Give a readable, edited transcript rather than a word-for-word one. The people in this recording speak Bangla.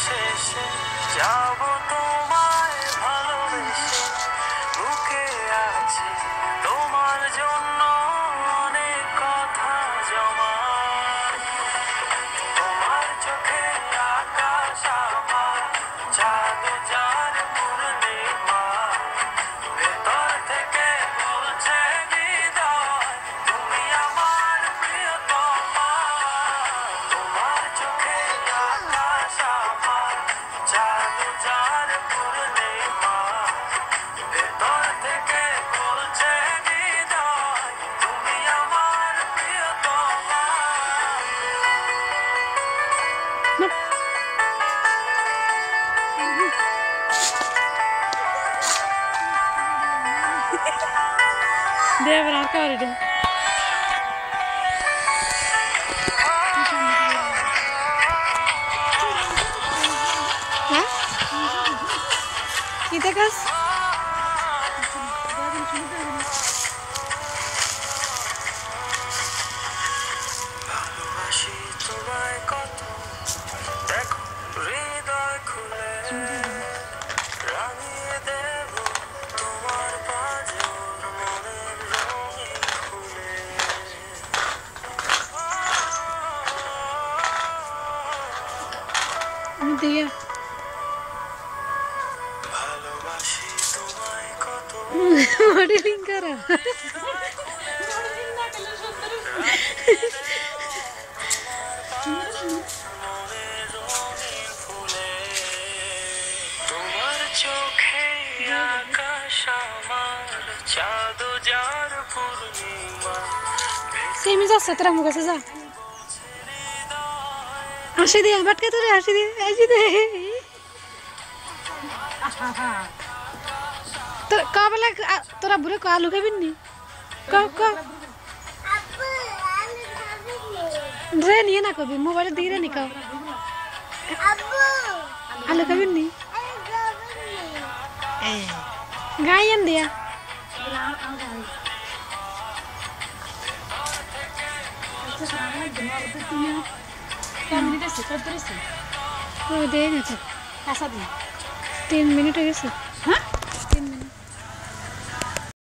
শেষে যাব তোমায় ভালোবেসে, বুকে আছে তোমার জন্য অনেক কথা জমা। তোমার চোখে আকাশ আমার, চাঁদ যার পূর্ণিমা, ভেতর থেকে বলছে হৃদয় তুমি আমার প্রিয়তমা। তোমার চোখে আকাশ আমার, চাঁদ যার পূর্ণিমা, ভেতর থেকে বলছে হৃদয় তুমি আমার প্রিয়তমা। Dever arkadaşlar. Ha? Kita kas? ভালোবাসি তোমায় কত, দেখো হৃদয় খুলে রাঙিয়ে দেব তোমার পাঁজর মনের রঙিন ফুলে। Dia. ভালোবাসি তোমায় কত, Modeling kara. মনের রঙিন ফুলে। তোমার চোখে আকাশ আমার, চাঁদ যার পূর্ণিমা, Semi जा 17 मुका से जा. Ashi dia, bat ke tore ashi dia. तो का बोला तोरा बुरे को आलू के बिन्नी का रे नहीं ना कभी मोबाइल दी रे निकाल आलू के बिन्नी गायन दिया वो दे ना 3 मिनट हो गए।